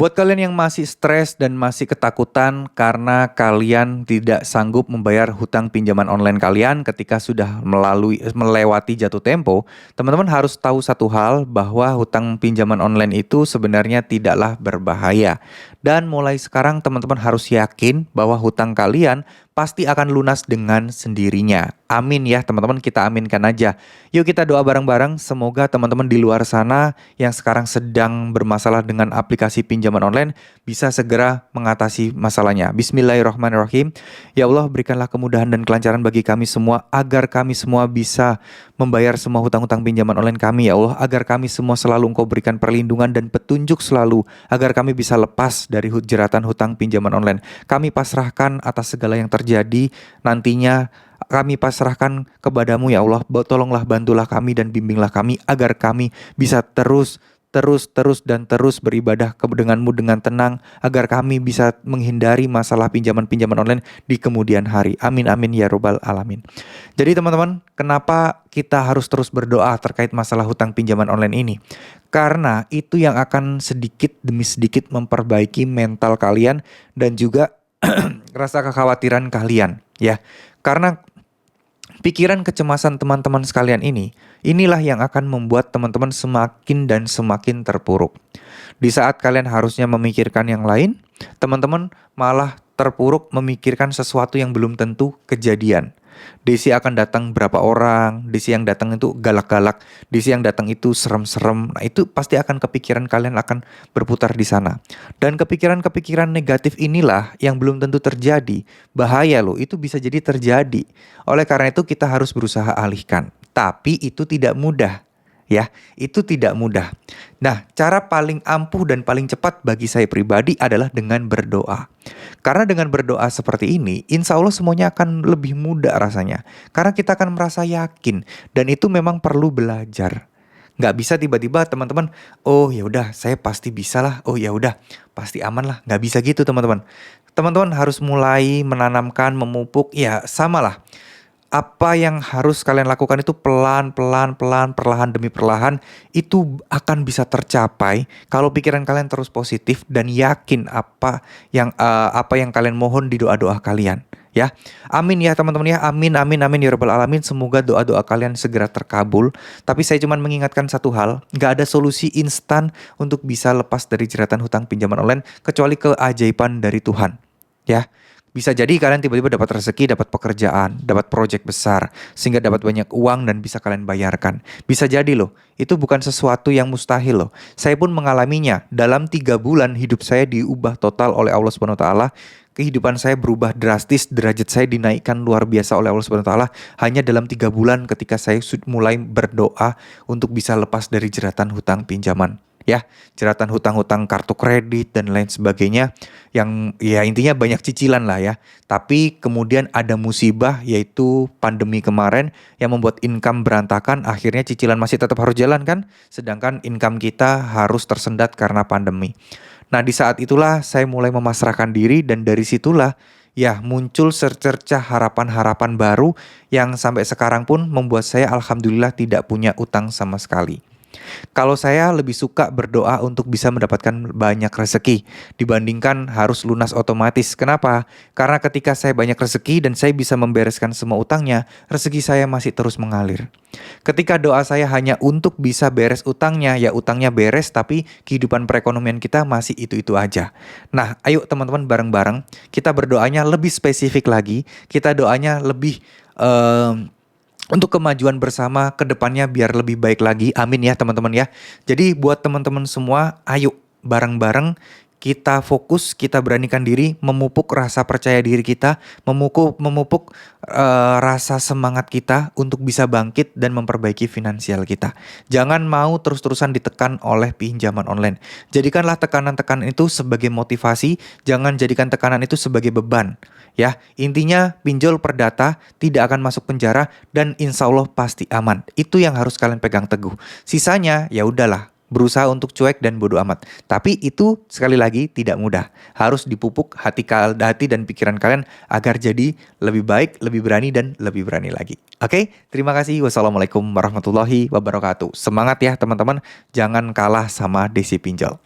Buat kalian yang masih stres dan masih ketakutan karena kalian tidak sanggup membayar hutang pinjaman online kalian ketika sudah melewati jatuh tempo, teman-teman harus tahu satu hal bahwa hutang pinjaman online itu sebenarnya tidaklah berbahaya. Dan mulai sekarang teman-teman harus yakin bahwa hutang kalian pasti akan lunas dengan sendirinya. Amin ya teman-teman, kita aminkan aja. Yuk kita doa bareng-bareng, semoga teman-teman di luar sana yang sekarang sedang bermasalah dengan aplikasi pinjaman online bisa segera mengatasi masalahnya. Bismillahirrahmanirrahim. Ya Allah, berikanlah kemudahan dan kelancaran bagi kami semua agar kami semua bisa membayar semua hutang-hutang pinjaman online kami ya Allah, agar kami semua selalu Engkau berikan perlindungan dan petunjuk selalu agar kami bisa lepas dari jeratan hutang pinjaman online. Kami pasrahkan atas segala yang terjadi nantinya. Kami pasrahkan kepadamu ya Allah. Tolonglah bantulah kami dan bimbinglah kami agar kami bisa terus beribadah denganmu dengan tenang, agar kami bisa menghindari masalah pinjaman-pinjaman online di kemudian hari. Amin amin ya robbal alamin. Jadi teman-teman, kenapa kita harus terus berdoa terkait masalah hutang pinjaman online ini? Karena itu yang akan sedikit demi sedikit memperbaiki mental kalian dan juga rasa kekhawatiran kalian ya. Karena pikiran kecemasan teman-teman sekalian inilah yang akan membuat teman-teman semakin dan semakin terpuruk. Di saat kalian harusnya memikirkan yang lain, teman-teman malah terpuruk memikirkan sesuatu yang belum tentu kejadian. Desi akan datang berapa orang, Desi yang datang itu galak-galak, Desi yang datang itu serem-serem. Nah itu pasti akan kepikiran kalian akan berputar di sana. Dan kepikiran-kepikiran negatif inilah yang belum tentu terjadi. Bahaya loh, itu bisa jadi terjadi. Oleh karena itu kita harus berusaha alihkan. Tapi itu tidak mudah. Ya, itu tidak mudah. Nah, cara paling ampuh dan paling cepat bagi saya pribadi adalah dengan berdoa. Karena dengan berdoa seperti ini, insya Allah semuanya akan lebih mudah rasanya. Karena kita akan merasa yakin dan itu memang perlu belajar. Nggak bisa tiba-tiba teman-teman, oh ya udah saya pasti bisa lah, oh ya udah pasti aman lah. Nggak bisa gitu teman-teman. Teman-teman harus mulai menanamkan, memupuk, ya samalah. Apa yang harus kalian lakukan itu pelan-pelan, perlahan demi perlahan, itu akan bisa tercapai kalau pikiran kalian terus positif dan yakin apa yang kalian mohon di doa-doa kalian. Ya, amin ya teman-teman ya, amin amin amin ya rabbal alamin. Semoga doa-doa kalian segera terkabul. Tapi saya cuma mengingatkan satu hal, nggak ada solusi instan untuk bisa lepas dari jeratan hutang pinjaman online kecuali keajaiban dari Tuhan. Ya, bisa jadi kalian tiba-tiba dapat rezeki, dapat pekerjaan, dapat proyek besar, sehingga dapat banyak uang dan bisa kalian bayarkan. Bisa jadi loh, itu bukan sesuatu yang mustahil loh. Saya pun mengalaminya. Dalam 3 bulan hidup saya diubah total oleh Allah Subhanahu Wa Taala. Kehidupan saya berubah drastis, derajat saya dinaikkan luar biasa oleh Allah Subhanahu Wa Taala hanya dalam 3 bulan ketika saya mulai berdoa untuk bisa lepas dari jeratan hutang pinjaman. Ya, jeratan hutang-hutang kartu kredit dan lain sebagainya yang ya intinya banyak cicilan lah ya. Tapi kemudian ada musibah yaitu pandemi kemarin yang membuat income berantakan, akhirnya cicilan masih tetap harus jalan kan, sedangkan income kita harus tersendat karena pandemi. Nah, di saat itulah saya mulai memasrahkan diri dan dari situlah ya muncul secercah harapan-harapan baru yang sampai sekarang pun membuat saya alhamdulillah tidak punya utang sama sekali. Kalau saya lebih suka berdoa untuk bisa mendapatkan banyak rezeki dibandingkan harus lunas otomatis. Kenapa? Karena ketika saya banyak rezeki dan saya bisa membereskan semua utangnya, rezeki saya masih terus mengalir. Ketika doa saya hanya untuk bisa beres utangnya, ya utangnya beres tapi kehidupan perekonomian kita masih itu-itu aja. Nah, ayo teman-teman bareng-bareng kita berdoanya lebih spesifik lagi. Kita doanya lebih untuk kemajuan bersama ke depannya biar lebih baik lagi. Amin ya teman-teman ya. Jadi buat teman-teman semua, ayo bareng-bareng kita fokus, kita beranikan diri, memupuk rasa percaya diri kita, memupuk rasa semangat kita untuk bisa bangkit dan memperbaiki finansial kita. Jangan mau terus-terusan ditekan oleh pinjaman online. Jadikanlah tekanan-tekanan itu sebagai motivasi, jangan jadikan tekanan itu sebagai beban. Ya, intinya pinjol perdata tidak akan masuk penjara dan insya Allah pasti aman. Itu yang harus kalian pegang teguh. Sisanya ya udahlah, berusaha untuk cuek dan bodo amat. Tapi itu sekali lagi tidak mudah. Harus dipupuk hati dan pikiran kalian agar jadi lebih baik, lebih berani dan lebih berani lagi. Oke, terima kasih. Wassalamualaikum warahmatullahi wabarakatuh. Semangat ya teman-teman, jangan kalah sama Desi Pinjol.